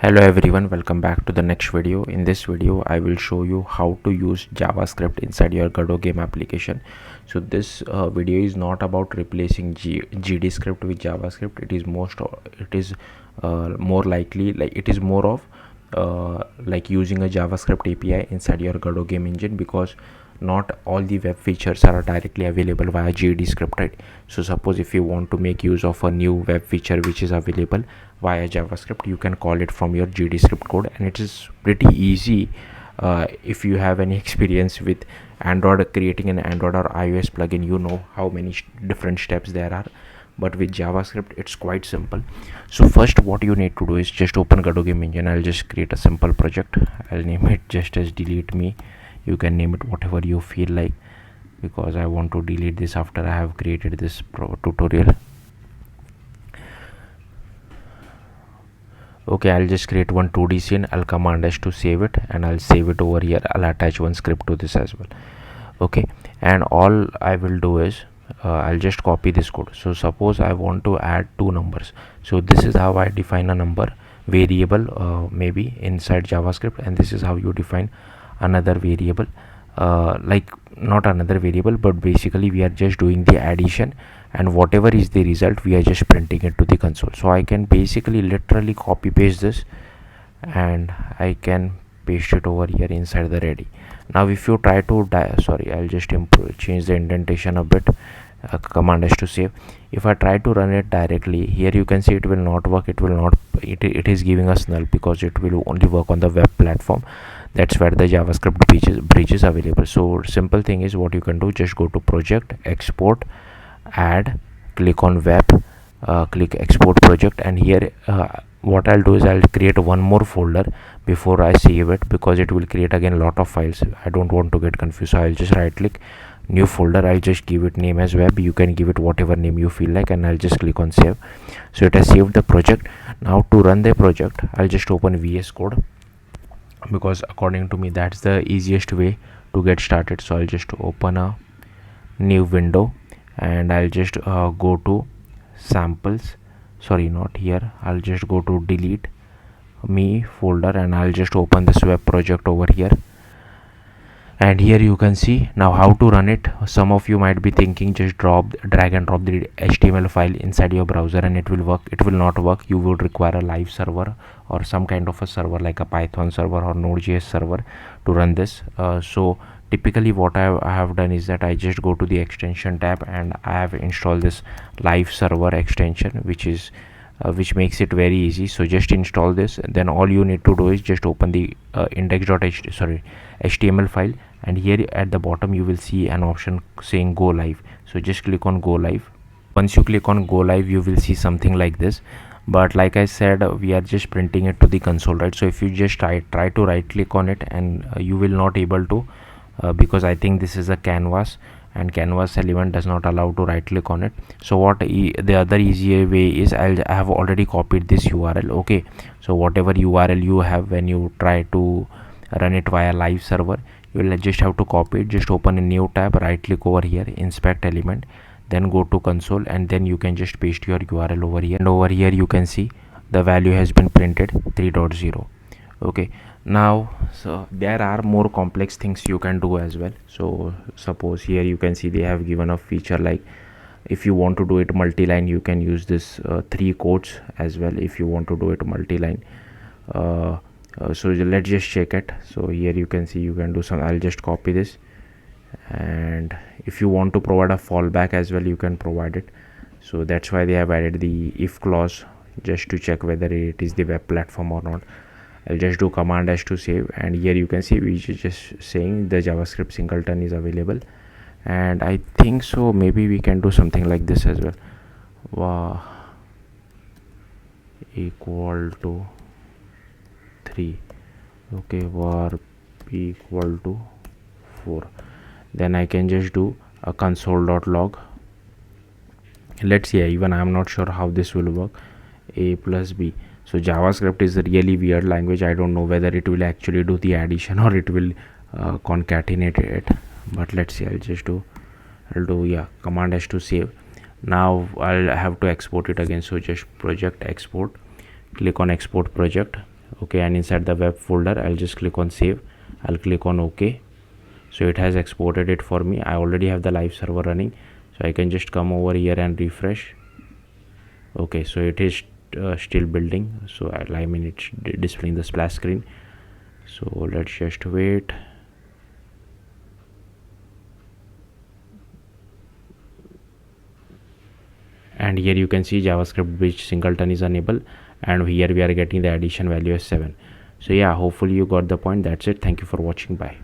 Hello everyone, welcome back to the next video. In this video I will show you how to use JavaScript inside your Godot game application. So this video is not about replacing GD script with JavaScript. It is more likely like it is more of like using a JavaScript API inside your Godot game engine, because not all the web features are directly available via GD script, right? So suppose if you want to make use of a new web feature which is available via JavaScript, you can call it from your GD script code, and it is pretty easy. If you have any experience with Android, creating an Android or iOS plugin, you know how many different steps there are, but with JavaScript it's quite simple. So first what you need to do is just open Godot game engine. I'll just create a simple project. I'll name it just as delete me. You can name it whatever you feel like, because I want to delete this after I have created this tutorial. Okay, I'll just create one 2D scene. I'll command S to save it, and I'll save it over here. I'll attach one script to this as well. Okay, and all I will do is I'll just copy this code. So suppose I want to add two numbers. So this is how I define a number variable, maybe inside JavaScript, and this is how you define another variable, like not another variable, but basically we are just doing the addition, and whatever is the result we are just printing it to the console. So I can basically literally copy paste this, and I can paste it over here inside the ready. Now if you try to I'll just change the indentation a bit. Command S to save. If I try to run it directly here, you can see it will not work. It is giving us null, because it will only work on the web platform. That's where the JavaScript bridge is available. So simple thing is, what you can do, just go to project, export, add, click on web, click export project, and here what I'll do is I'll create one more folder before I save it, because it will create again a lot of files. I don't want to get confused, so I'll just right click, new folder. I'll just give it name as web. You can give it whatever name you feel like, and I'll just click on save. So it has saved the project. Now to run the project, I'll just open VS Code, because according to me that's the easiest way to get started. So I'll just open a new window, and I'll just go to samples, sorry, not here. I'll just go to delete me folder, and I'll just open this web project over here, and here you can see now how to run it. Some of you might be thinking just drag and drop the HTML file inside your browser and it will work. It will not work. You would require a live server or some kind of a server like a Python server or Node.js server to run this. So typically what I have done is that I just go to the extension tab, and I have installed this live server extension, which makes it very easy. So just install this, then all you need to do is just open the HTML file, and here at the bottom you will see an option saying go live. So just click on go live. Once you click on go live, you will see something like this, but like I said, we are just printing it to the console, right? So if you just try to right click on it, and you will not able to, because I think this is a canvas, and canvas element does not allow to right click on it. So what the other easier way is, I have already copied this URL. Okay, so whatever URL you have when you try to run it via live server, you will just have to copy it. Just open a new tab, right click over here, inspect element, then go to console, and then you can just paste your URL over here, and over here you can see the value has been printed 3.0. okay, now so there are more complex things you can do as well. So suppose here you can see they have given a feature like, if you want to do it multi-line, you can use this 3 quotes as well if you want to do it multi-line. So let's just check it. So here you can see you can do some. I'll just copy this, and if you want to provide a fallback as well, you can provide it. So that's why they have added the if clause, just to check whether it is the web platform or not. I'll just do command S to save, and here you can see we just saying the JavaScript singleton is available, and I think so maybe we can do something like this as well. Wow, equal to 3. okay, var equal to 4. Then I can just do a console.log. let's see, even I'm not sure how this will work. A plus b. So JavaScript is a really weird language. I don't know whether it will actually do the addition or it will concatenate it, but let's see. I'll do yeah, command S to save. Now I'll have to export it again. So just project export, click on export project, okay, and inside the web folder I'll just click on save. I'll click on OK. So it has exported it for me. I already have the live server running, so I can just come over here and refresh. Okay, so it is still building. So I mean it's displaying the splash screen. So let's just wait. And here you can see JavaScript bridge singleton is enabled, and here we are getting the addition value as 7. So yeah, hopefully you got the point. That's it. Thank you for watching. Bye.